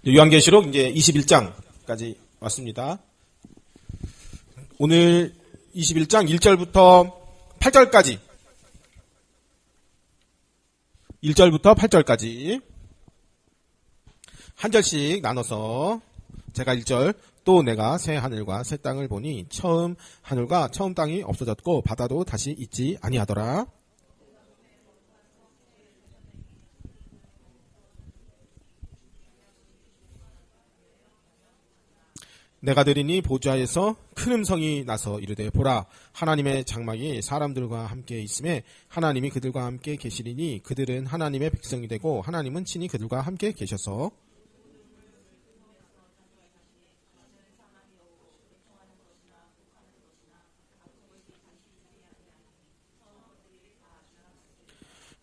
요한계시록 이제 21장까지 왔습니다. 오늘 21장 1절부터 8절까지 1절부터 8절까지 한 절씩 나눠서 제가 1절 또 내가 새 하늘과 새 땅을 보니 처음 하늘과 처음 땅이 없어졌고 바다도 다시 있지 아니하더라. 내가 들으니 보좌에서 큰 음성이 나서 이르되 보라 하나님의 장막이 사람들과 함께 있음에 하나님이 그들과 함께 계시리니 그들은 하나님의 백성이 되고 하나님은 친히 그들과 함께 계셔서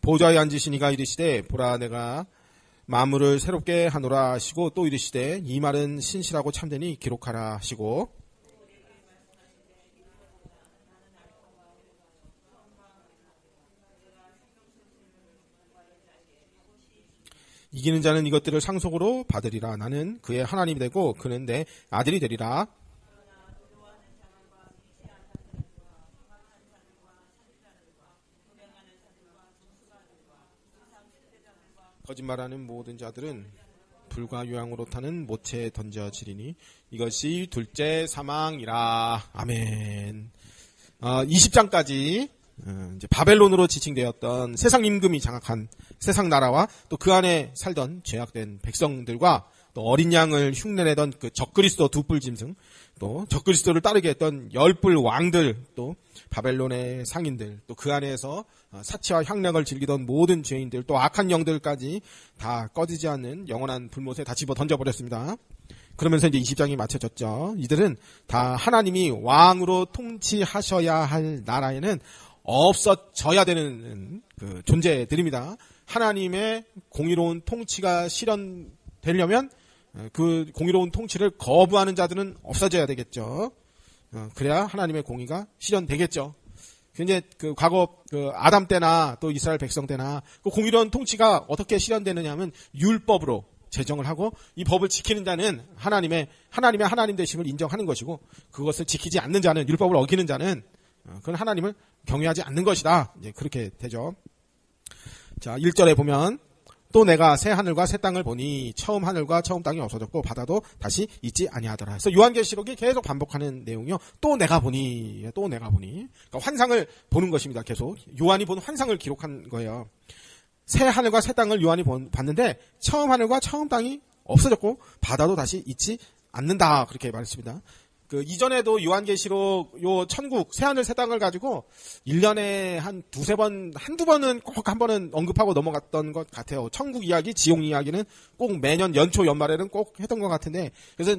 보좌에 앉으신 이가 이르시되 보라 내가 만물을 새롭게 하노라 하시고 또 이르시되 이 말은 신실하고 참되니 기록하라 하시고 이기는 자는 이것들을 상속으로 받으리라. 나는 그의 하나님이 되고 그는 내 아들이 되리라. 거짓말하는 모든 자들은 불과 유황으로 타는 못에 던져지리니 이것이 둘째 사망이라. 아멘. 20장까지 이제 바벨론으로 지칭되었던 세상 임금이 장악한 세상 나라와 또 그 안에 살던 죄악된 백성들과 또 어린 양을 흉내내던 그 적그리스도 두 뿔 짐승, 또 적그리스도를 따르게 했던 10뿔 왕들, 또 바벨론의 상인들, 또 그 안에서 사치와 향락을 즐기던 모든 죄인들, 또 악한 영들까지 다 꺼지지 않는 영원한 불못에 다 집어 던져버렸습니다. 그러면서 이제 20장이 마쳐졌죠. 이들은 다 하나님이 왕으로 통치하셔야 할 나라에는 없어져야 되는 그 존재들입니다. 하나님의 공의로운 통치가 실현되려면 그 공의로운 통치를 거부하는 자들은 없어져야 되겠죠. 그래야 하나님의 공의가 실현되겠죠. 이제 그 과거 그 아담 때나 또 이스라엘 백성 때나 그 공의로운 통치가 어떻게 실현되느냐 하면 율법으로 제정을 하고 이 법을 지키는 자는 하나님의 하나님 되심을 인정하는 것이고 그것을 지키지 않는 자는 율법을 어기는 자는 그건 하나님을 경외하지 않는 것이다. 이제 그렇게 되죠. 자, 1절에 보면 또 내가 새 하늘과 새 땅을 보니 처음 하늘과 처음 땅이 없어졌고 바다도 다시 있지 아니하더라. 그래서 요한계시록이 계속 반복하는 내용이요. 또 내가 보니. 그러니까 환상을 보는 것입니다. 계속. 요한이 본 환상을 기록한 거예요. 새 하늘과 새 땅을 요한이 봤는데 처음 하늘과 처음 땅이 없어졌고 바다도 다시 있지 않는다. 그렇게 말했습니다. 그 이전에도 요한계시록 요 천국 새하늘 새 땅을 가지고 1년에 한 한두 번은 꼭 한 번은 언급하고 넘어갔던 것 같아요. 천국 이야기, 지옥 이야기는 꼭 매년 연초 연말에는 꼭 했던 것 같은데 그래서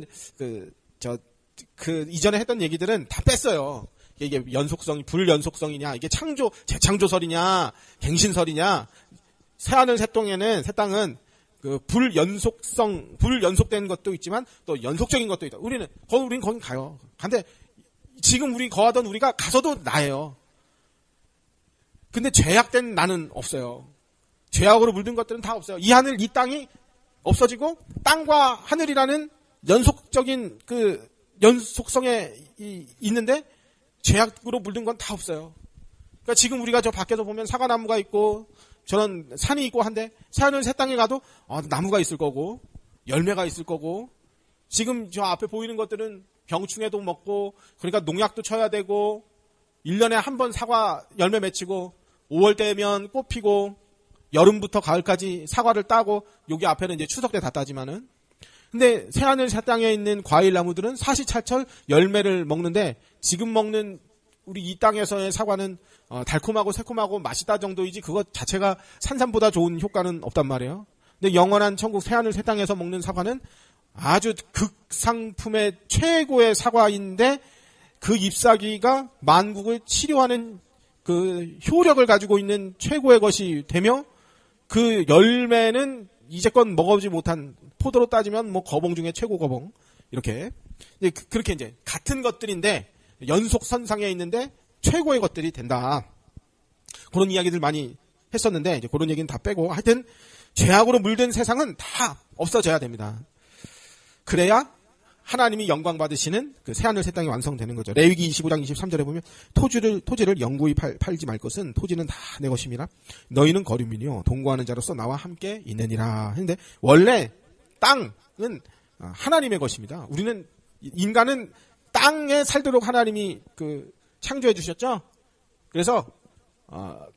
그 이전에 했던 얘기들은 다 뺐어요. 이게 연속성이 불연속성이냐, 이게 재창조설이냐, 갱신설이냐. 새하늘 새 땅은 그 불연속된 것도 있지만 또 연속적인 것도 있다. 우리는 거기 가요. 근데 지금 우리 거하던 우리가 가서도 나예요. 근데 죄악된 나는 없어요. 죄악으로 물든 것들은 다 없어요. 이 하늘, 이 땅이 없어지고 땅과 하늘이라는 연속적인 그 연속성에 있는데 죄악으로 물든 건 다 없어요. 그러니까 지금 우리가 저 밖에서 보면 사과나무가 있고 저는 산이 있고 한데 새하늘 새 땅에 가도 나무가 있을 거고 열매가 있을 거고 지금 저 앞에 보이는 것들은 병충해도 먹고 그러니까 농약도 쳐야 되고 1년에 한 번 사과 열매 맺히고 5월 되면 꽃 피고 여름부터 가을까지 사과를 따고 여기 앞에는 이제 추석 때 다 따지만은 근데 새하늘 새 땅에 있는 과일 나무들은 사시찰철 열매를 먹는데 지금 먹는 우리 이 땅에서의 사과는 달콤하고 새콤하고 맛있다 정도이지 그것 자체가 산삼보다 좋은 효과는 없단 말이에요. 근데 영원한 천국 새하늘 새 땅에서 먹는 사과는 아주 극상품의 최고의 사과인데 그 잎사귀가 만국을 치료하는 그 효력을 가지고 있는 최고의 것이 되며 그 열매는 이제껏 먹어보지 못한 포도로 따지면 뭐 거봉 중에 최고 거봉 이렇게 그렇게 이제 같은 것들인데 연속선상에 있는데 최고의 것들이 된다. 그런 이야기들 많이 했었는데 이제 그런 얘기는 다 빼고 하여튼 죄악으로 물든 세상은 다 없어져야 됩니다. 그래야 하나님이 영광 받으시는 그 새하늘 새 땅이 완성되는 거죠. 레위기 25장 23절에 보면 토지를 영구히 팔지 말 것은 토지는 다 내 것임이라 너희는 거류민이요 동거하는 자로서 나와 함께 있느니라 했는데 원래 땅은 하나님의 것입니다. 우리는 인간은 땅에 살도록 하나님이 그 창조해 주셨죠. 그래서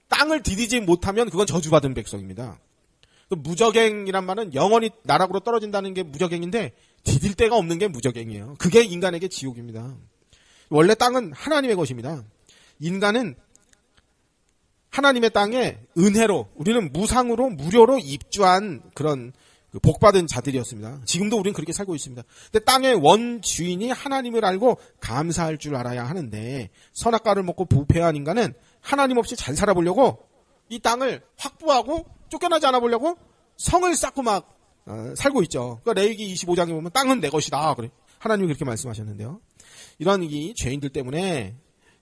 땅을 디디지 못하면 그건 저주받은 백성입니다. 무적행이란 말은 영원히 나락으로 떨어진다는 게 무적행인데 디딜 데가 없는 게 무적행이에요. 그게 인간에게 지옥입니다. 원래 땅은 하나님의 것입니다. 인간은 하나님의 땅에 은혜로 우리는 무상으로 무료로 입주한 그런 복받은 자들이었습니다. 지금도 우리는 그렇게 살고 있습니다. 근데 땅의 원주인이 하나님을 알고 감사할 줄 알아야 하는데 선악과를 먹고 부패한 인간은 하나님 없이 잘 살아보려고 이 땅을 확보하고 쫓겨나지 않아 보려고 성을 쌓고 막 살고 있죠. 그러니까 레위기 25장에 보면 땅은 내 것이다. 그래. 하나님이 그렇게 말씀하셨는데요. 이런 이 죄인들 때문에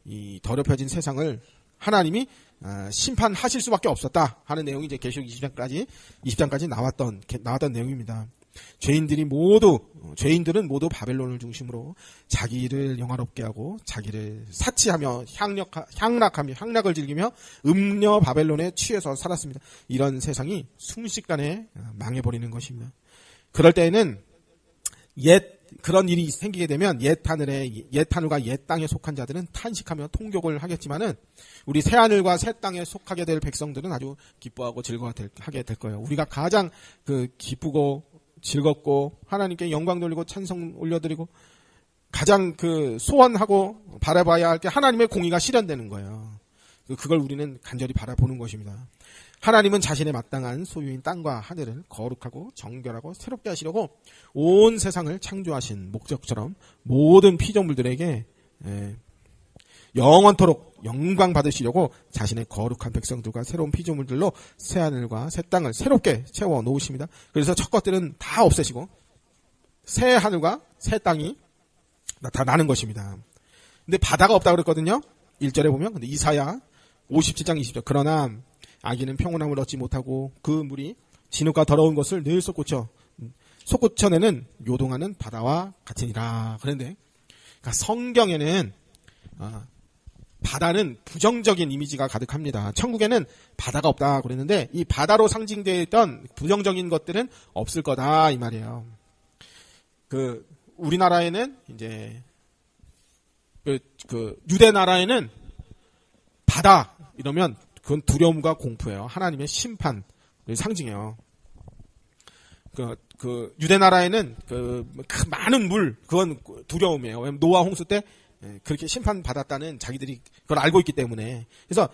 이 더럽혀진 세상을 하나님이 심판하실 수밖에 없었다 하는 내용이 이제 계시록 20장까지 나왔던 내용입니다. 죄인들은 모두 바벨론을 중심으로 자기를 영화롭게 하고 자기를 사치하며 향락을 즐기며 음녀 바벨론에 취해서 살았습니다. 이런 세상이 순식간에 망해버리는 것입니다. 그럴 때에는 그런 일이 생기게 되면 옛 하늘과 옛 땅에 속한 자들은 탄식하며 통곡을 하겠지만은 우리 새 하늘과 새 땅에 속하게 될 백성들은 아주 기뻐하고 즐거워하게 될 거예요. 우리가 가장 기쁘고 즐겁고 하나님께 영광 돌리고 찬송 올려드리고 가장 소원하고 바라봐야 할 게 하나님의 공의가 실현되는 거예요. 그걸 우리는 간절히 바라보는 것입니다. 하나님은 자신의 마땅한 소유인 땅과 하늘을 거룩하고 정결하고 새롭게 하시려고 온 세상을 창조하신 목적처럼 모든 피조물들에게 영원토록 영광 받으시려고 자신의 거룩한 백성들과 새로운 피조물들로 새하늘과 새 땅을 새롭게 채워 놓으십니다. 그래서 첫 것들은 다 없애시고 새 하늘과 새 땅이 나타나는 것입니다. 근데 바다가 없다고 그랬거든요. 1절에 보면. 근데 이사야 57장 20절. 그러나 아기는 평온함을 얻지 못하고 그 물이 진흙과 더러운 것을 늘 솟구쳐내는 요동하는 바다와 같으니라. 그런데 그러니까 성경에는 바다는 부정적인 이미지가 가득합니다. 천국에는 바다가 없다 그랬는데 이 바다로 상징되어 있던 부정적인 것들은 없을 거다 이 말이에요. 우리나라에는 이제 유대 나라에는 바다 이러면 그건 두려움과 공포예요. 하나님의 심판 상징이에요. 유대 나라에는 많은 물 그건 두려움이에요. 왜냐면 노아 홍수 때 그렇게 심판받았다는 자기들이 그걸 알고 있기 때문에. 그래서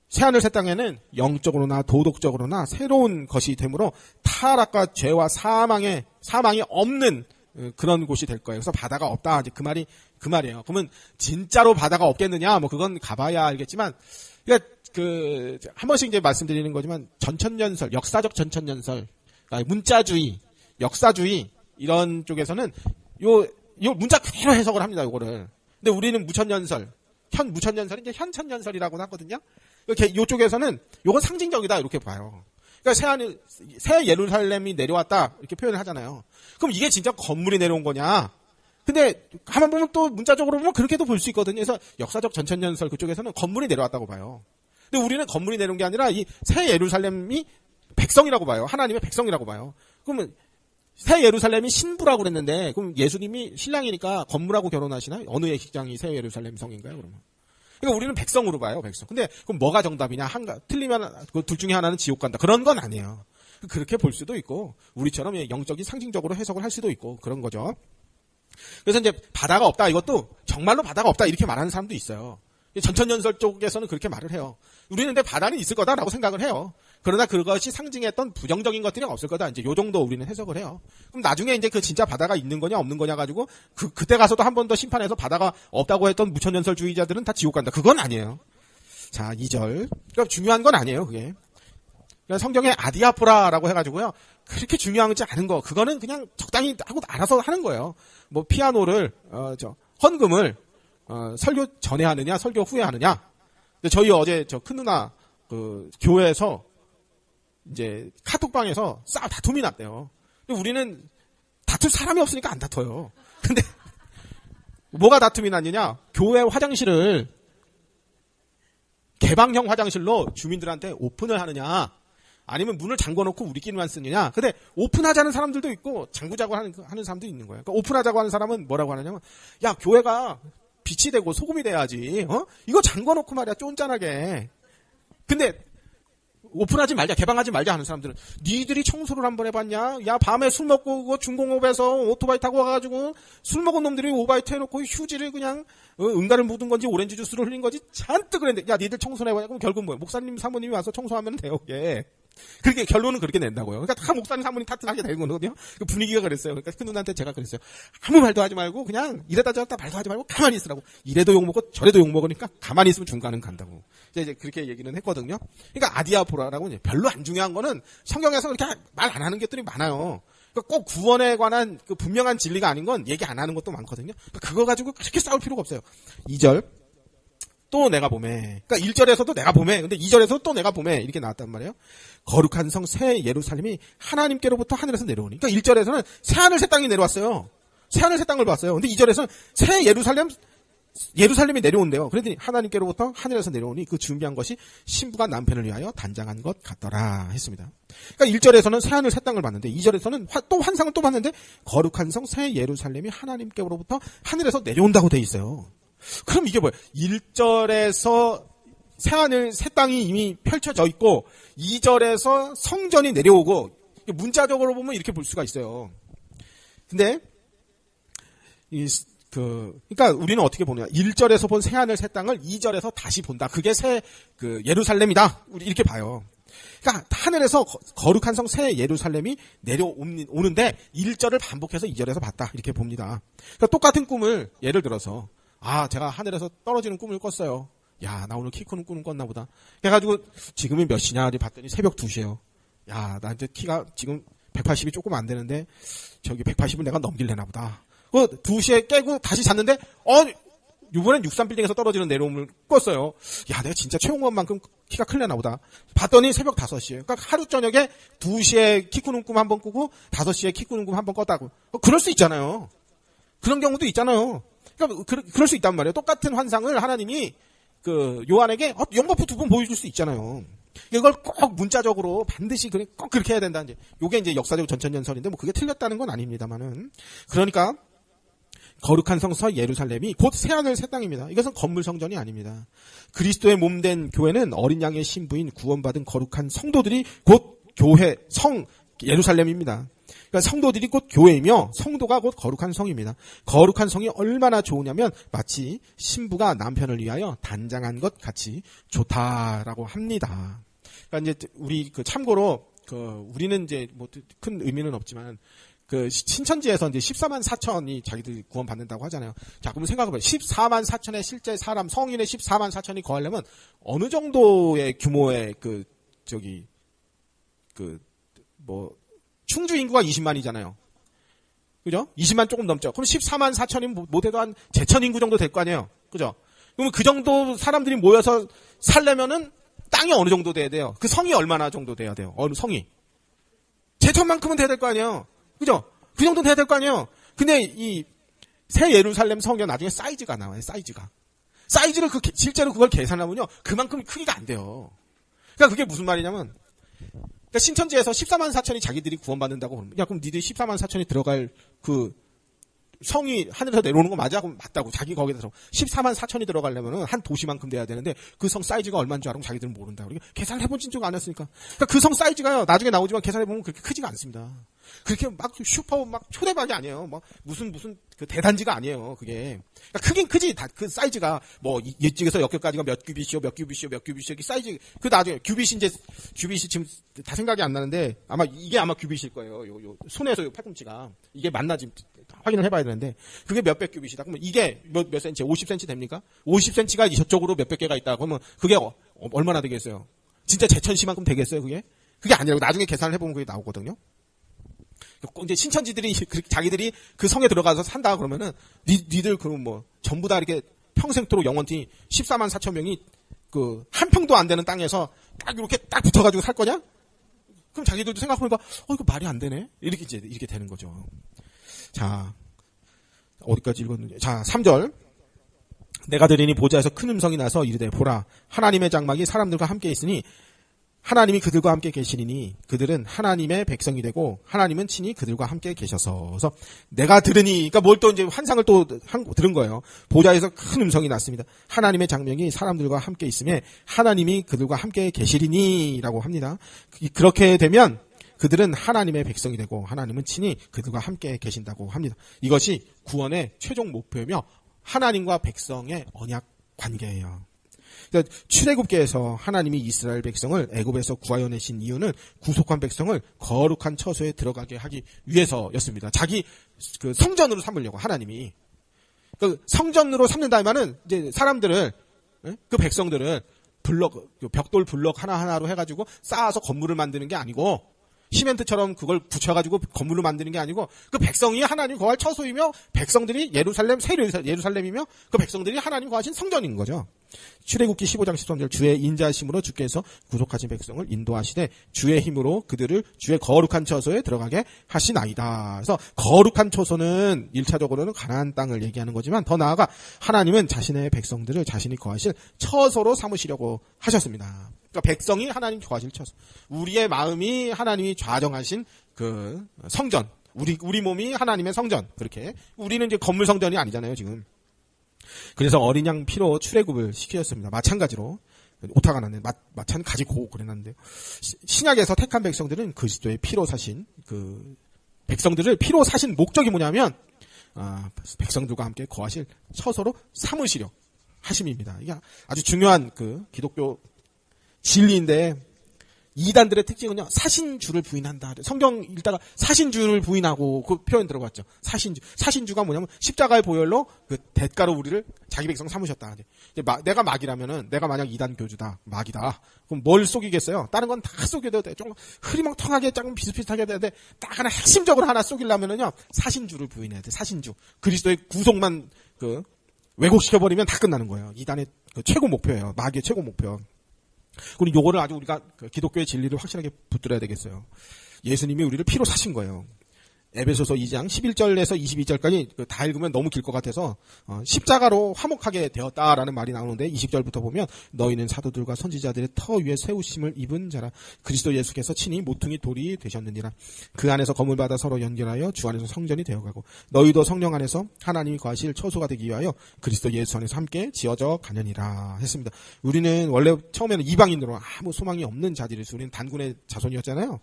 새하늘 새 땅에는 영적으로나 도덕적으로나 새로운 것이 되므로 타락과 죄와 사망이 없는 그런 곳이 될 거예요. 그래서 바다가 없다. 이제 그 말이에요. 그러면 진짜로 바다가 없겠느냐? 뭐 그건 가봐야 알겠지만, 그러니까 한 번씩 이제 말씀드리는 거지만 전천년설, 역사적 전천년설, 그러니까 문자주의, 역사주의 이런 쪽에서는 요 문자 그대로 해석을 합니다. 요거를. 근데 우리는 무천년설, 무천년설이 이제 현천년설이라고 하거든요. 요쪽에서는 요건 상징적이다 이렇게 봐요. 그러니까 새 예루살렘이 내려왔다 이렇게 표현을 하잖아요. 그럼 이게 진짜 건물이 내려온 거냐? 근데 가만 보면 또 문자적으로 보면 그렇게도 볼 수 있거든요. 그래서 역사적 전천년설 그쪽에서는 건물이 내려왔다고 봐요. 근데 우리는 건물이 내려온 게 아니라 이 새 예루살렘이 백성이라고 봐요. 하나님의 백성이라고 봐요. 그러면 새 예루살렘이 신부라고 그랬는데 그럼 예수님이 신랑이니까 건물하고 결혼하시나요? 어느 예식장이 새 예루살렘 성인가요? 그러면? 그러니까 우리는 백성으로 봐요. 백성. 근데 그럼 뭐가 정답이냐? 틀리면 둘 중에 하나는 지옥 간다. 그런 건 아니에요. 그렇게 볼 수도 있고 우리처럼 영적인 상징적으로 해석을 할 수도 있고 그런 거죠. 그래서 이제 바다가 없다. 이것도 정말로 바다가 없다 이렇게 말하는 사람도 있어요. 전천년설 쪽에서는 그렇게 말을 해요. 우리는 근데 바다는 있을 거다라고 생각을 해요. 그러나 그것이 상징했던 부정적인 것들이 없을 거다. 이제 요 정도 우리는 해석을 해요. 그럼 나중에 이제 진짜 바다가 있는 거냐 없는 거냐 가지고 그때 가서도 한 번 더 심판해서 바다가 없다고 했던 무천년설주의자들은 다 지옥 간다. 그건 아니에요. 자, 2절. 그러니까 중요한 건 아니에요, 그게. 그러니까 성경에 아디아포라라고 해가지고요. 그렇게 중요하지 않은 거. 그거는 그냥 적당히 하고 알아서 하는 거예요. 뭐 피아노를 헌금을 설교 전에 하느냐, 설교 후에 하느냐. 근데 저희 어제 큰 누나 교회에서 이제 카톡방에서 다툼이 났대요. 우리는 다툴 사람이 없으니까 안 다퉈요. 근데 뭐가 다툼이 났느냐? 교회 화장실을 개방형 화장실로 주민들한테 오픈을 하느냐, 아니면 문을 잠궈놓고 우리끼리만 쓰느냐. 근데 오픈하자는 사람들도 있고 잠그자고 하는 사람도 있는 거예요. 그러니까 오픈하자고 하는 사람은 뭐라고 하느냐면, 야, 교회가 빛이 되고 소금이 돼야지. 이거 잠궈놓고 말이야, 쫀짠하게. 근데 오픈하지 말자, 개방하지 말자 하는 사람들은, 니들이 청소를 한번 해봤냐? 야, 밤에 술 먹고 중공업에서 오토바이 타고 와가지고 술 먹은 놈들이 오바이트 해놓고 휴지를 그냥 응가를 묻은 건지 오렌지 주스를 흘린 건지 잔뜩 그랬는데, 야, 니들 청소를 해봐야. 그럼 결국은 뭐야? 목사님 사모님이 와서 청소하면 돼요, 이게. 그렇게 결론은 그렇게 낸다고요. 그러니까 다 목사님 사모님 탓을 하게 되는 거거든요. 그 분위기가 그랬어요. 그러니까 큰 누나한테 제가 그랬어요. 아무 말도 하지 말고 그냥 이래다 저랬다 말도 하지 말고 가만히 있으라고. 이래도 욕먹고 저래도 욕먹으니까 가만히 있으면 중간은 간다고. 이제 그렇게 얘기는 했거든요. 그러니까 아디아포라라고 별로 안 중요한 거는 성경에서 그렇게 말 안 하는 것들이 많아요. 그러니까 꼭 구원에 관한 그 분명한 진리가 아닌 건 얘기 안 하는 것도 많거든요. 그러니까 그거 가지고 그렇게 싸울 필요가 없어요. 2절. 또 내가 보매. 그러니까 1절에서도 내가 보매. 근데 2절에서도 또 내가 보매. 이렇게 나왔단 말이에요. 거룩한 성 새 예루살렘이 하나님께로부터 하늘에서 내려오니. 그러니까 1절에서는 새하늘 새 땅이 내려왔어요. 새하늘 새 땅을 봤어요. 근데 2절에서는 새 예루살렘이 내려온대요. 그랬더니 하나님께로부터 하늘에서 내려오니 그 준비한 것이 신부가 남편을 위하여 단장한 것 같더라 했습니다. 그러니까 1절에서는 새하늘 새 땅을 봤는데 2절에서는 또 환상을 또 봤는데 거룩한 성 새 예루살렘이 하나님께로부터 하늘에서 내려온다고 돼 있어요. 그럼 이게 뭐예요? 1절에서 새하늘 새 땅이 이미 펼쳐져 있고 2절에서 성전이 내려오고, 문자적으로 보면 이렇게 볼 수가 있어요. 근데 그러니까 우리는 어떻게 보느냐? 1절에서 본 새하늘 새 땅을 2절에서 다시 본다. 그게 예루살렘이다. 우리 이렇게 봐요. 그러니까 하늘에서 거룩한 성 새 예루살렘이 내려오는데 1절을 반복해서 2절에서 봤다. 이렇게 봅니다. 그러니까 똑같은 꿈을 예를 들어서, 제가 하늘에서 떨어지는 꿈을 꿨어요. 야, 나 오늘 키 크는 꿈을 꿨나 보다. 그래가지고 지금이 몇 시냐 봤더니 새벽 2시에요. 야, 나 이제 키가 지금 180이 조금 안 되는데 저기 180을 내가 넘길래나 보다. 2시에 깨고 다시 잤는데 이번엔 63빌딩에서 떨어지는 내려옴을 꿨어요. 야, 내가 진짜 최홍원만큼 키가 클래나 보다. 봤더니 새벽 5시에요. 그러니까 하루 저녁에 2시에 키 크는 꿈 한번 꾸고 5시에 키 크는 꿈 한번 꿨다고. 그럴 수 있잖아요. 그런 경우도 있잖아요. 그러니까 그럴 수 있단 말이에요. 똑같은 환상을 하나님이 요한에게 연거푸 2번 보여줄 수 있잖아요. 이걸 꼭 문자적으로 반드시 꼭 그렇게 해야 된다. 이제 요게 이제 역사적 전천연설인데 그게 틀렸다는 건 아닙니다만은. 그러니까 거룩한 성서 예루살렘이 곧 새하늘 새 땅입니다. 이것은 건물 성전이 아닙니다. 그리스도의 몸된 교회는 어린 양의 신부인 구원받은 거룩한 성도들이 곧 교회 성 예루살렘입니다. 그러니까 성도들이 곧 교회이며 성도가 곧 거룩한 성입니다. 거룩한 성이 얼마나 좋으냐면 마치 신부가 남편을 위하여 단장한 것 같이 좋다라고 합니다. 그러니까 이제 우리 참고로 우리는 이제 뭐 큰 의미는 없지만 신천지에서 이제 14만 4천이 자기들이 구원 받는다고 하잖아요. 자, 그러면 생각해봐요. 14만 4천의 실제 사람, 성인의 14만 4천이 거하려면 어느 정도의 규모의 충주 인구가 20만이잖아요. 그죠? 20만 조금 넘죠. 그럼 14만 4천이면 못해도 한 제천 인구 정도 될 거 아니에요. 그죠? 그러면 그 정도 사람들이 모여서 살려면은 땅이 어느 정도 돼야 돼요? 그 성이 얼마나 정도 돼야 돼요? 어느 성이? 제천만큼은 돼야 될 거 아니에요. 그죠? 그 정도 돼야 될 거 아니에요. 근데 이 새 예루살렘 성경 나중에 사이즈가 나와요. 사이즈를 실제로 그걸 계산하면요. 그만큼 크기가 안 돼요. 그러니까 그게 무슨 말이냐면, 그러니까 신천지에서 14만 4천이 자기들이 구원받는다고 그러면, 야, 그럼 니들이 14만 4천이 들어갈 성이 하늘에서 내려오는 거 맞아? 그럼 맞다고. 자기 거기에서 14만 4천이 들어가려면 한 도시만큼 돼야 되는데 그 성 사이즈가 얼마인 줄 알고 자기들은 모른다. 그러니까 계산을 해본 적이 안 했으니까. 그러니까 그 성 사이즈가요. 나중에 나오지만 계산해보면 그렇게 크지가 않습니다. 그렇게 막 슈퍼 초대박이 아니에요. 무슨 대단지가 아니에요. 그게. 그러니까 크긴 크지. 그 사이즈가 이쪽에서 여기까지가 몇 큐빗이요, 이게 사이즈. 나중에 큐빗이 지금 다 생각이 안 나는데 이게 아마 큐빗일 거예요. 요 손에서 팔꿈치가 이게 맞나 지금 확인을 해봐야 되는데 그게 몇백 큐빗이다. 그러면 이게 몇 센치? 50cm 됩니까? 50cm가 저쪽으로 몇백 개가 있다. 그러면 그게 얼마나 되겠어요? 진짜 제천시만큼 되겠어요? 그게 아니라고. 나중에 계산을 해보면 그게 나오거든요. 이제 신천지들이 자기들이 그 성에 들어가서 산다 그러면은 니들 그럼 전부 다 이렇게 평생토록 영원히 14만 4천 명이 한 평도 안 되는 땅에서 딱 이렇게 딱 붙어가지고 살 거냐? 그럼 자기들도 생각해보니까 이거 말이 안 되네. 이렇게 되는 거죠. 자, 어디까지 읽었는지. 자, 3절. 내가 들으니 보좌에서 큰 음성이 나서 이르되 보라 하나님의 장막이 사람들과 함께 있으니 하나님이 그들과 함께 계시리니 그들은 하나님의 백성이 되고 하나님은 친히 그들과 함께 계셔서. 그래서 내가 들으니, 그러니까 뭘 또 이제 환상을 또 들은 거예요. 보좌에서 큰 음성이 났습니다. 하나님의 장막이 사람들과 함께 있음에 하나님이 그들과 함께 계시리니라고 합니다. 그렇게 되면 그들은 하나님의 백성이 되고 하나님은 친히 그들과 함께 계신다고 합니다. 이것이 구원의 최종 목표이며 하나님과 백성의 언약 관계예요. 그러니까 출애굽기에서 하나님이 이스라엘 백성을 애굽에서 구하여 내신 이유는 구속한 백성을 거룩한 처소에 들어가게 하기 위해서였습니다. 자기 그 성전으로 삼으려고 하나님이. 그 성전으로 삼는다 하면은 이제 사람들을, 그 백성들을 벽돌 블럭 하나하나로 해가지고 쌓아서 건물을 만드는 게 아니고, 시멘트처럼 그걸 붙여가지고 건물로 만드는 게 아니고, 그 백성이 하나님 거할 처소이며 백성들이 새 예루살렘이며 그 백성들이 하나님 거하신 성전인 거죠. 출애굽기 15장 13절 주의 인자하심으로 주께서 구속하신 백성을 인도하시되 주의 힘으로 그들을 주의 거룩한 처소에 들어가게 하시나이다. 그래서 거룩한 처소는 1차적으로는 가나안 땅을 얘기하는 거지만 더 나아가 하나님은 자신의 백성들을 자신이 거하실 처소로 삼으시려고 하셨습니다. 그러니까 백성이 하나님 거하실 처소. 우리의 마음이 하나님이 좌정하신 그 성전. 우리 몸이 하나님의 성전. 그렇게. 우리는 이제 건물 성전이 아니잖아요, 지금. 그래서 어린 양 피로 출애굽을 시키셨습니다. 마찬가지로. 오타가 났네. 마찬 가지고 그랬는데요. 신약에서 택한 백성들은 그리스도의 피로 사신 그 백성들을 피로 사신 목적이 뭐냐면 백성들과 함께 거하실 처소로 삼으시려 하심입니다. 이게 아주 중요한 그 기독교 진리인데 이단들의 특징은요, 사신주를 부인한다. 성경 읽다가 사신주를 부인하고 그 표현 들어봤죠. 사신주가 뭐냐면 십자가의 보혈로 그 대가로 우리를 자기 백성 삼으셨다. 내가 막이라면은, 내가 만약 이단 교주다, 막이다. 그럼 뭘 속이겠어요? 다른 건 다 속여도 돼. 좀 흐리멍텅하게 조금 비슷비슷하게 해야 되는데 딱 하나 핵심적으로 하나 속이려면은요, 사신주를 부인해야 돼. 사신주. 그리스도의 구속만 그 왜곡시켜버리면 다 끝나는 거예요. 이단의 그 최고 목표예요. 마귀의 최고 목표. 그리고 요거를 아주 우리가 기독교의 진리를 확실하게 붙들어야 되겠어요. 예수님이 우리를 피로 사신 거예요. 에베소서 2장 11절에서 22절까지 다 읽으면 너무 길 것 같아서 십자가로 화목하게 되었다라는 말이 나오는데 20절부터 보면 너희는 사도들과 선지자들의 터 위에 세우심을 입은 자라 그리스도 예수께서 친히 모퉁이 돌이 되셨느니라. 그 안에서 검을 받아 서로 연결하여 주 안에서 성전이 되어가고 너희도 성령 안에서 하나님이 거하실 처소가 되기 위하여 그리스도 예수 안에서 함께 지어져 가느니라 했습니다. 우리는 원래 처음에는 이방인으로 아무 소망이 없는 자들이었어요. 우리는 단군의 자손이었잖아요.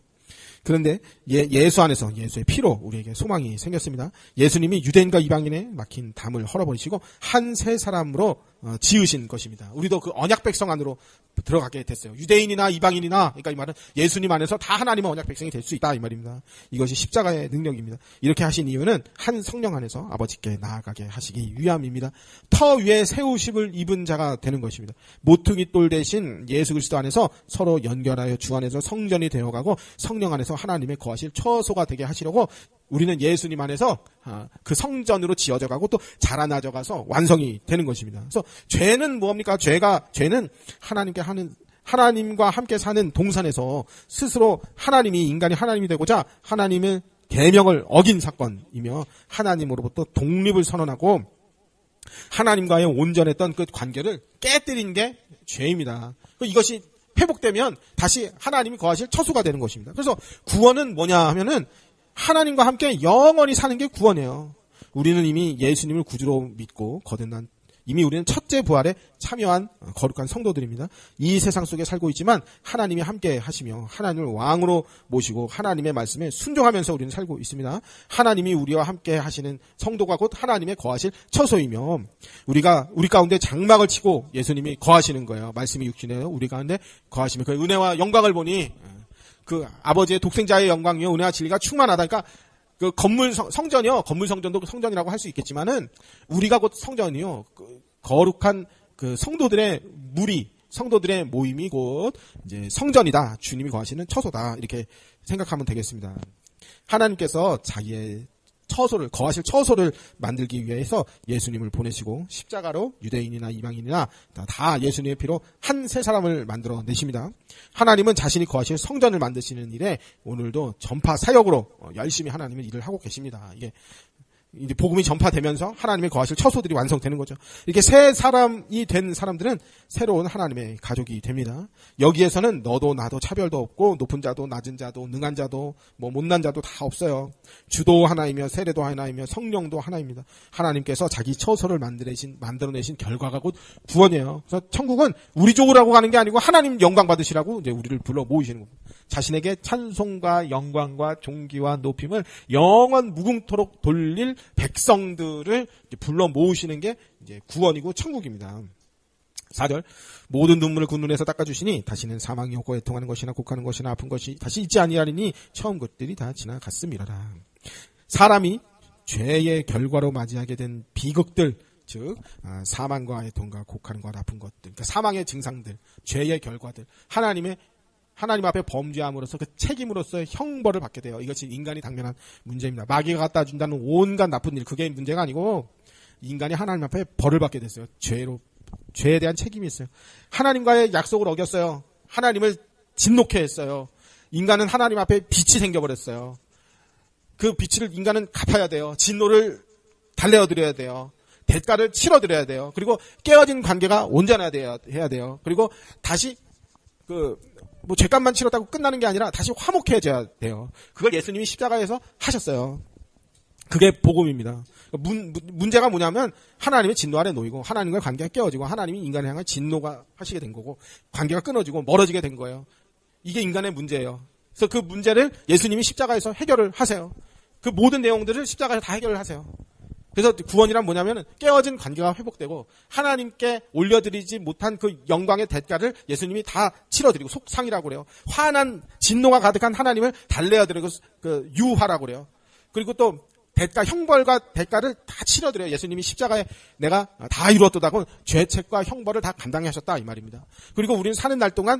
그런데 예수 안에서 예수의 피로 우리에게 소망이 생겼습니다. 예수님이 유대인과 이방인의 막힌 담을 헐어버리시고 한 세 사람으로 지으신 것입니다. 우리도 그 언약 백성 안으로 들어가게 됐어요. 유대인이나 이방인이나, 그러니까 이 말은 예수님 안에서 다 하나님의 언약 백성이 될 수 있다 이 말입니다. 이것이 십자가의 능력입니다. 이렇게 하신 이유는 한 성령 안에서 아버지께 나아가게 하시기 위함입니다. 터 위에 세우심을 입은 자가 되는 것입니다. 모퉁이 돌 대신 예수 그리스도 안에서 서로 연결하여 주 안에서 성전이 되어가고 성령 안에서 하나님의 거하실 처소가 되게 하시려고 우리는 예수님 안에서 그 성전으로 지어져 가고 또 자라나져 가서 완성이 되는 것입니다. 그래서 죄는 뭡니까? 죄는 하나님과 함께 사는 동산에서 스스로 인간이 하나님이 되고자 하나님의 계명을 어긴 사건이며 하나님으로부터 독립을 선언하고 하나님과의 온전했던 그 관계를 깨뜨린 게 죄입니다. 이것이 회복되면 다시 하나님이 거하실 처소가 되는 것입니다. 그래서 구원은 뭐냐 하면은 하나님과 함께 영원히 사는 게 구원이에요. 우리는 이미 예수님을 구주로 믿고 거듭난 이미 우리는 첫째 부활에 참여한 거룩한 성도들입니다. 이 세상 속에 살고 있지만 하나님이 함께 하시며 하나님을 왕으로 모시고 하나님의 말씀에 순종하면서 우리는 살고 있습니다. 하나님이 우리와 함께 하시는 성도가 곧 하나님의 거하실 처소이며 우리 가운데 장막을 치고 예수님이 거하시는 거예요. 말씀이 육신에 우리 가운데 거하시며 그 은혜와 영광을 보니 그 아버지의 독생자의 영광이요 은혜와 진리가 충만하다. 그러니까 그 건물 성전도 성전이라고 할 수 있겠지만은 우리가 곧 성전이요 거룩한 그 성도들의 성도들의 모임이 곧 이제 성전이다. 주님이 거하시는 처소다. 이렇게 생각하면 되겠습니다. 하나님께서 자기의 거하실 처소를 만들기 위해서 예수님을 보내시고 십자가로 유대인이나 이방인이나 다 예수님의 피로 한 세 사람을 만들어 내십니다. 하나님은 자신이 거하실 성전을 만드시는 일에 오늘도 전파 사역으로 열심히 하나님은 일을 하고 계십니다. 이게 이제 복음이 전파되면서 하나님의 거하실 처소들이 완성되는 거죠. 이렇게 새 사람이 된 사람들은 새로운 하나님의 가족이 됩니다. 여기에서는 너도 나도 차별도 없고 높은 자도 낮은 자도 능한 자도 뭐 못난 자도 다 없어요. 주도 하나이며 세례도 하나이며 성령도 하나입니다. 하나님께서 자기 처소를 만들어내신 결과가 곧 구원이에요. 그래서 천국은 우리 쪽으로 하고 가는 게 아니고 하나님 영광 받으시라고 이제 우리를 불러 모으시는 겁니다. 자신에게 찬송과 영광과 존귀와 높임을 영원 무궁토록 돌릴 백성들을 불러 모으시는 게 이제 구원이고 천국입니다. 4절 모든 눈물을 그 눈에서 닦아주시니 다시는 사망이 없고 애통하는 것이나 곡하는 것이나 아픈 것이 다시 있지 아니하리니 처음 것들이 다 지나갔음이라라. 사람이 죄의 결과로 맞이하게 된 비극들, 즉 사망과 애통과 곡하는 것, 아픈 것들, 그러니까 사망의 증상들, 죄의 결과들, 하나님 앞에 범죄함으로써 그 책임으로서의 형벌을 받게 돼요. 이것이 인간이 당면한 문제입니다. 마귀가 갖다 준다는 온갖 나쁜 일, 그게 문제가 아니고 인간이 하나님 앞에 벌을 받게 됐어요. 죄에 대한 책임이 있어요. 하나님과의 약속을 어겼어요. 하나님을 진노케 했어요. 인간은 하나님 앞에 빛이 생겨버렸어요. 그 빛을 인간은 갚아야 돼요. 진노를 달래어드려야 돼요. 대가를 치러드려야 돼요. 그리고 깨어진 관계가 온전해야 돼요. 그리고 다시 뭐 죄값만 치렀다고 끝나는 게 아니라 다시 화목해져야 돼요. 그걸 예수님이 십자가에서 하셨어요. 그게 복음입니다. 문제가 뭐냐면 하나님의 진노 아래 놓이고 하나님과의 관계가 깨어지고 하나님이 인간을 향해 진노가 하시게 된 거고 관계가 끊어지고 멀어지게 된 거예요. 이게 인간의 문제예요. 그래서 그 문제를 예수님이 십자가에서 해결을 하세요. 그 모든 내용들을 십자가에서 다 해결을 하세요. 그래서 구원이란 뭐냐면 깨어진 관계가 회복되고 하나님께 올려드리지 못한 그 영광의 대가를 예수님이 다 치러드리고 속상이라고 그래요. 화난 진노가 가득한 하나님을 달래어드리고 유하라고 그래요. 그리고 또 형벌과 대가를 다 치러드려요. 예수님이 십자가에 내가 다 이루었다고 죄책과 형벌을 다 감당하셨다 이 말입니다. 그리고 우리는 사는 날 동안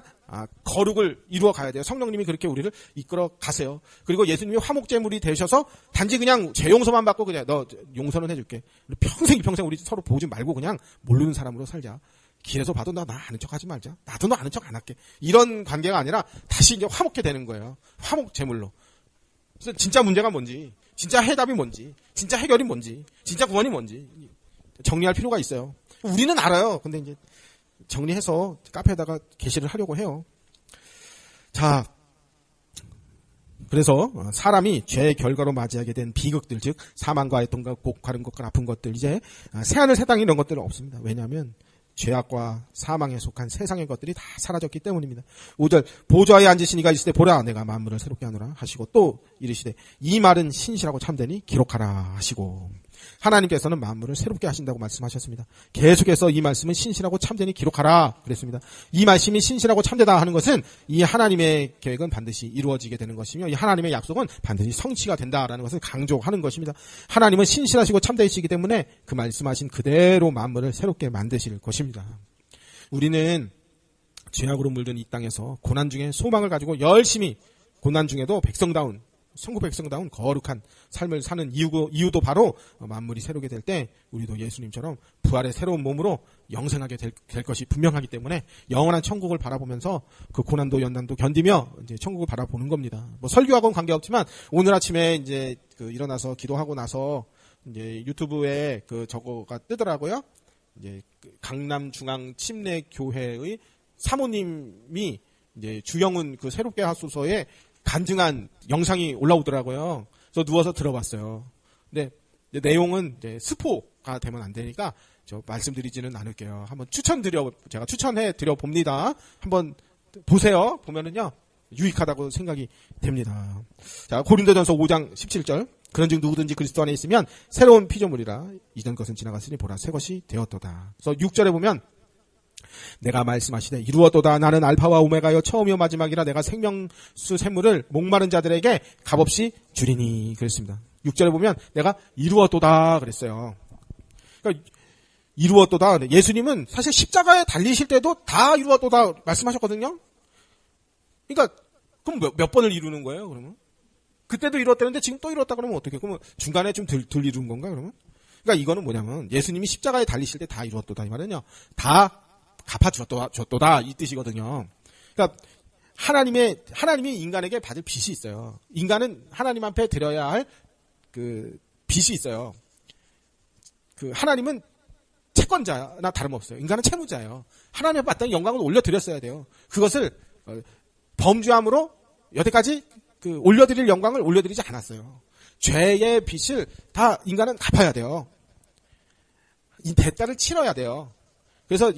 거룩을 이루어 가야 돼요. 성령님이 그렇게 우리를 이끌어 가세요. 그리고 예수님이 화목제물이 되셔서 단지 그냥 죄 용서만 받고 그냥 너 용서는 해줄게. 평생 우리 서로 보지 말고 그냥 모르는 사람으로 살자. 길에서 봐도 나 아는 척 하지 말자. 나도 너 아는 척 안 할게. 이런 관계가 아니라 다시 이제 화목게 되는 거예요. 화목제물로. 그래서 진짜 문제가 뭔지, 진짜 해답이 뭔지, 진짜 해결이 뭔지, 진짜 구원이 뭔지 정리할 필요가 있어요. 우리는 알아요. 근데 이제 정리해서 카페에다가 게시를 하려고 해요. 자, 그래서 사람이 죄의 결과로 맞이하게 된 비극들, 즉 사망과 애통과 곡하는 것과 아픈 것들, 이제 새하늘 새 땅 이런 것들은 없습니다. 왜냐하면 죄악과 사망에 속한 세상의 것들이 다 사라졌기 때문입니다. 5절 보좌에 앉으신 이가 있을 때 보라 내가 만물을 새롭게 하노라 하시고 또 이르시되 이 말은 신실하고 참되니 기록하라 하시고 하나님께서는 만물을 새롭게 하신다고 말씀하셨습니다. 계속해서 이 말씀은 신실하고 참되니 기록하라 그랬습니다. 이 말씀이 신실하고 참되다 하는 것은 이 하나님의 계획은 반드시 이루어지게 되는 것이며 이 하나님의 약속은 반드시 성취가 된다라는 것을 강조하는 것입니다. 하나님은 신실하시고 참되시기 때문에 그 말씀하신 그대로 만물을 새롭게 만드실 것입니다. 우리는 죄악으로 물든 이 땅에서 고난 중에 소망을 가지고 열심히 고난 중에도 천국 백성다운 거룩한 삶을 사는 이유도 바로 만물이 새롭게 될 때 우리도 예수님처럼 부활의 새로운 몸으로 영생하게 될 것이 분명하기 때문에 영원한 천국을 바라보면서 그 고난도 연단도 견디며 이제 천국을 바라보는 겁니다. 뭐 설교하고는 관계없지만 오늘 아침에 이제 일어나서 기도하고 나서 이제 유튜브에 저거가 뜨더라고요. 이제 강남중앙 침례교회의 사모님이 이제 주영은 새롭게 하소서에 간증한 영상이 올라오더라고요. 그래서 누워서 들어봤어요. 근데 내용은 이제 스포가 되면 안 되니까 저 말씀드리지는 않을게요. 한번 제가 추천해 드려 봅니다. 한번 보세요. 보면은요 유익하다고 생각이 됩니다. 자, 고린도전서 5장 17절. 그런즉 누구든지 그리스도 안에 있으면 새로운 피조물이라 이전 것은 지나갔으니 보라 새 것이 되었도다. 그래서 6절에 보면 내가 말씀하시되 이루었도다. 나는 알파와 오메가여 처음이요 마지막이라. 내가 생명수 샘물을 목마른 자들에게 값없이 주리니 그랬습니다. 6절에 보면 내가 이루었도다 그랬어요. 그러니까 이루었도다. 예수님은 사실 십자가에 달리실 때도 다 이루었도다 말씀하셨거든요. 그러니까 그럼 몇 번을 이루는 거예요 그러면? 그때도 이루었다는데 지금 또 이루었다 그러면 어떻게? 그러면 중간에 좀 덜 이룬 건가 그러면? 그러니까 이거는 뭐냐면 예수님이 십자가에 달리실 때 다 이루었도다 이 말은요. 다 갚아줬도다 이 뜻이거든요. 그러니까 하나님이 인간에게 받을 빚이 있어요. 인간은 하나님 앞에 드려야 할 빚이 있어요. 하나님은 채권자나 다름없어요. 인간은 채무자예요. 하나님의 마땅히 영광을 올려드렸어야 돼요. 그것을 범죄함으로 여태까지 올려드릴 영광을 올려드리지 않았어요. 죄의 빚을 다 인간은 갚아야 돼요. 이 대가를 치러야 돼요. 그래서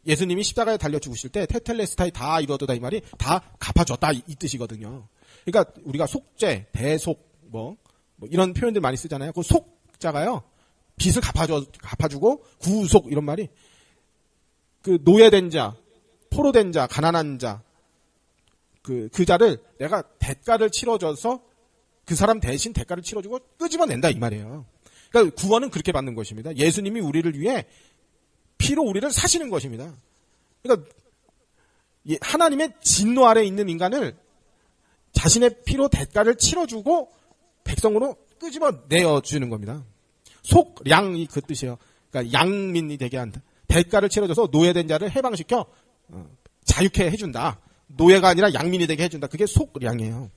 예수님이 십자가에 달려 죽으실 때 테텔레스타이 다 이루어도다 이 말이 다 갚아줬다 이 뜻이거든요. 그러니까 우리가 속죄, 대속 뭐 이런 표현들 많이 쓰잖아요. 그 속자가요. 빚을 갚아주고 구속 이런 말이 노예된 자, 포로된 자, 가난한 자 그 자를 내가 대가를 치러줘서 그 사람 대신 대가를 치러주고 끄집어낸다 이 말이에요. 그러니까 구원은 그렇게 받는 것입니다. 예수님이 우리를 위해 피로 우리를 사시는 것입니다. 그러니까 하나님의 진노 아래 있는 인간을 자신의 피로 대가를 치러주고 백성으로 끄집어내어 주는 겁니다. 속량이 그 뜻이에요. 그러니까 양민이 되게 한다. 대가를 치러줘서 노예된 자를 해방시켜 자유케 해준다. 노예가 아니라 양민이 되게 해준다. 그게 속량이에요.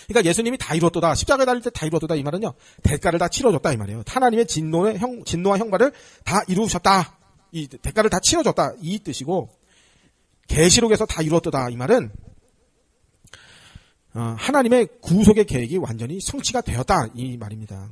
그러니까 예수님이 다 이뤘도다. 십자가에 달릴 때 다 이뤘도다. 이 말은요. 대가를 다 치러줬다. 이 말이에요. 하나님의 진노와 형벌을 다 이루셨다. 이 대가를 다 치러줬다. 이 뜻이고 계시록에서 다 이뤘도다. 이 말은 하나님의 구속의 계획이 완전히 성취가 되었다. 이 말입니다.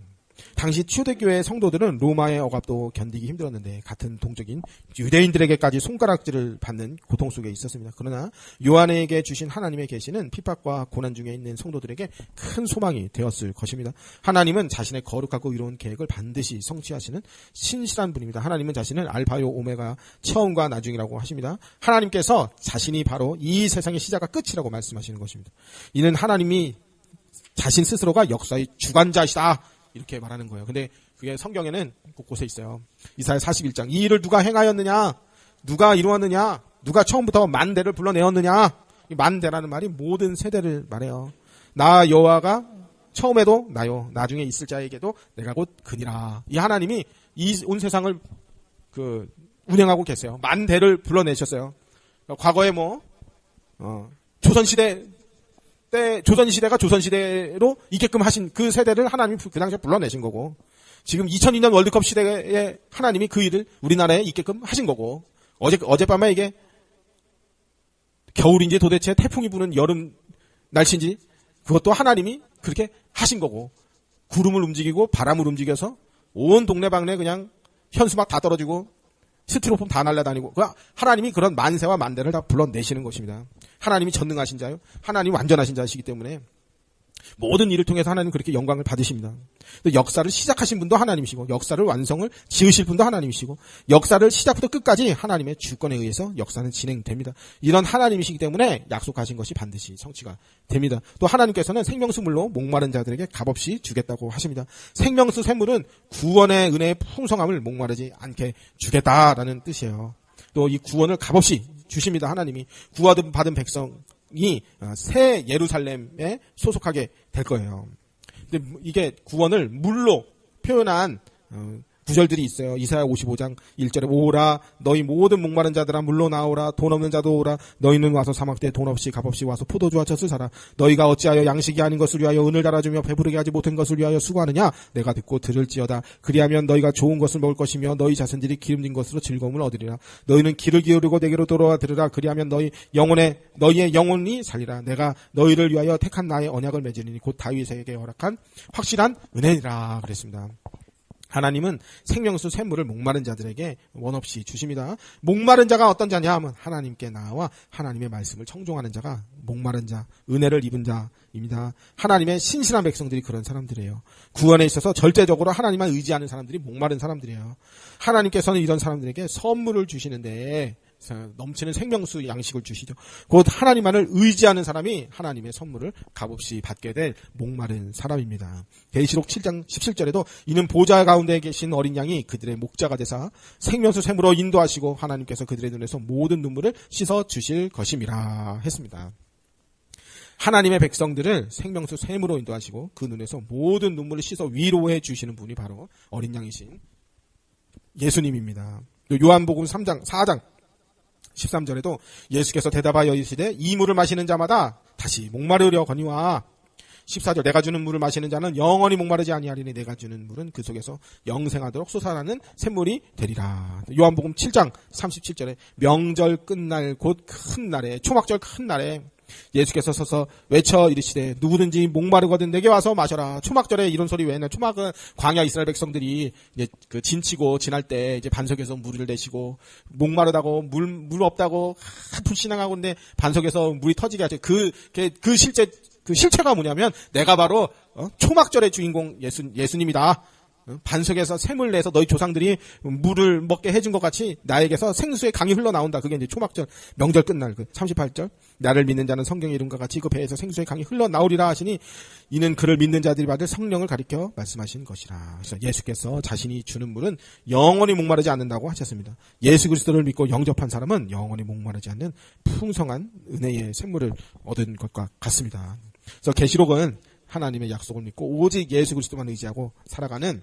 당시 초대교회 성도들은 로마의 억압도 견디기 힘들었는데 같은 동족인 유대인들에게까지 손가락질을 받는 고통 속에 있었습니다. 그러나 요한에게 주신 하나님의 계시는 핍박과 고난 중에 있는 성도들에게 큰 소망이 되었을 것입니다. 하나님은 자신의 거룩하고 의로운 계획을 반드시 성취하시는 신실한 분입니다. 하나님은 자신을 알파요 오메가 처음과 나중이라고 하십니다. 하나님께서 자신이 바로 이 세상의 시작과 끝이라고 말씀하시는 것입니다. 이는 하나님이 자신 스스로가 역사의 주관자이시다. 이렇게 말하는 거예요. 근데 그게 성경에는 곳곳에 있어요. 이사야 41장. 이 일을 누가 행하였느냐? 누가 이루었느냐? 누가 처음부터 만대를 불러내었느냐? 이 만대라는 말이 모든 세대를 말해요. 나 여호와가 처음에도 나요. 나중에 있을 자에게도 내가 곧 그니라. 이 하나님이 이 온 세상을 운행하고 계세요. 만대를 불러내셨어요. 과거에 조선시대가 조선시대로 있게끔 하신 그 세대를 하나님이 그 당시에 불러내신 거고, 지금 2002년 월드컵 시대에 하나님이 그 일을 우리나라에 있게끔 하신 거고, 어젯밤에 이게 겨울인지 도대체 태풍이 부는 여름 날씨인지 그것도 하나님이 그렇게 하신 거고, 구름을 움직이고 바람을 움직여서 온 동네방네 그냥 현수막 다 떨어지고 스티로폼 다 날아다니고, 하나님이 그런 만세와 만대를 다 불러내시는 것입니다. 하나님이 전능하신 자요. 하나님이 완전하신 자이시기 때문에 모든 일을 통해서 하나님 그렇게 영광을 받으십니다. 또 역사를 시작하신 분도 하나님이시고, 역사를 완성을 지으실 분도 하나님이시고, 역사를 시작부터 끝까지 하나님의 주권에 의해서 역사는 진행됩니다. 이런 하나님이시기 때문에 약속하신 것이 반드시 성취가 됩니다. 또 하나님께서는 생명수 물로 목마른 자들에게 값없이 주겠다고 하십니다. 생명수 샘물은 구원의 은혜의 풍성함을 목마르지 않게 주겠다라는 뜻이에요. 또 이 구원을 값없이 주십니다. 하나님이 구원받은 백성이 새 예루살렘에 소속하게 될 거예요. 근데 이게 구원을 물로 표현한 구절들이 있어요. 이사야 55장 1절에 오라 너희 모든 목마른 자들아 물로 나오라 돈 없는 자도 오라 너희는 와서 사막대에 돈 없이 값없이 와서 포도주와 젖을 사라 너희가 어찌하여 양식이 아닌 것을 위하여 은을 달아주며 배부르게 하지 못한 것을 위하여 수고하느냐 내가 듣고 들을지어다 그리하면 너희가 좋은 것을 먹을 것이며 너희 자손들이 기름진 것으로 즐거움을 얻으리라 너희는 귀를 기울이고 내게로 돌아와 들으라 그리하면 너희의 영혼이 살리라 내가 너희를 위하여 택한 나의 언약을 맺으리니 곧 다윗에게 허락한 확실한 은혜니라 그랬습니다. 하나님은 생명수 샘물을 목마른 자들에게 원없이 주십니다. 목마른 자가 어떤 자냐 하면 하나님께 나와 하나님의 말씀을 청종하는 자가 목마른 자, 은혜를 입은 자입니다. 하나님의 신실한 백성들이 그런 사람들이에요. 구원에 있어서 절대적으로 하나님만 의지하는 사람들이 목마른 사람들이에요. 하나님께서는 이런 사람들에게 선물을 주시는데 넘치는 생명수 양식을 주시죠. 곧 하나님만을 의지하는 사람이 하나님의 선물을 값없이 받게 될 목마른 사람입니다. 계시록 7장 17절에도 이는 보좌 가운데 계신 어린 양이 그들의 목자가 되사 생명수 샘으로 인도하시고 하나님께서 그들의 눈에서 모든 눈물을 씻어 주실 것임이라 했습니다. 하나님의 백성들을 생명수 샘으로 인도하시고 그 눈에서 모든 눈물을 씻어 위로해 주시는 분이 바로 어린 양이신 예수님입니다. 요한복음 4장 13절에도 예수께서 대답하여 이르시되 이 물을 마시는 자마다 다시 목마르려 거니와 14절 내가 주는 물을 마시는 자는 영원히 목마르지 아니하리니 내가 주는 물은 그 속에서 영생하도록 솟아나는 샘물이 되리라. 요한복음 7장 37절에 명절 끝날 곧 큰 날에 초막절 큰 날에 예수께서 서서 외쳐 이르시되 누구든지 목마르거든 내게 와서 마셔라. 초막절에 이런 소리 왜 했나? 초막은 광야 이스라엘 백성들이 이제 그 진치고 지날 때 이제 반석에서 물을 내시고 목마르다고 물 없다고 불신앙하고 있는데 반석에서 물이 터지게 하죠. 그 실체가 뭐냐면 내가 바로 초막절의 주인공 예수님이다. 반석에서 샘을 내서 너희 조상들이 물을 먹게 해준 것 같이 나에게서 생수의 강이 흘러나온다. 그게 이제 초막절 명절 끝날 그 38절 나를 믿는 자는 성경의 이름과 같이 그 배에서 생수의 강이 흘러나오리라 하시니 이는 그를 믿는 자들이 받을 성령을 가리켜 말씀하신 것이라. 그래서 예수께서 자신이 주는 물은 영원히 목마르지 않는다고 하셨습니다. 예수 그리스도를 믿고 영접한 사람은 영원히 목마르지 않는 풍성한 은혜의 샘물을 얻은 것과 같습니다. 그래서 계시록은 하나님의 약속을 믿고 오직 예수 그리스도만 의지하고 살아가는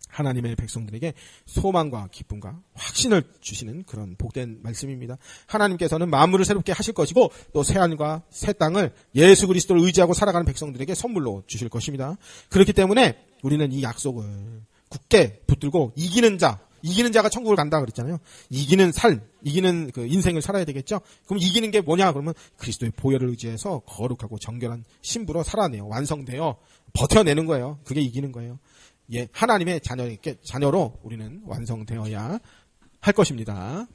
하나님의 백성들에게 소망과 기쁨과 확신을 주시는 그런 복된 말씀입니다. 하나님께서는 만물을 새롭게 하실 것이고 또 새하늘과 새 땅을 예수 그리스도를 의지하고 살아가는 백성들에게 선물로 주실 것입니다. 그렇기 때문에 우리는 이 약속을 굳게 붙들고 이기는 자가 천국을 간다 그랬잖아요. 이기는 그 인생을 살아야 되겠죠. 그럼 이기는 게 뭐냐? 그러면 그리스도의 보혈을 의지해서 거룩하고 정결한 신부로 살아내요. 완성되어 버텨내는 거예요. 그게 이기는 거예요. 하나님의 자녀로 우리는 완성되어야 할 것입니다.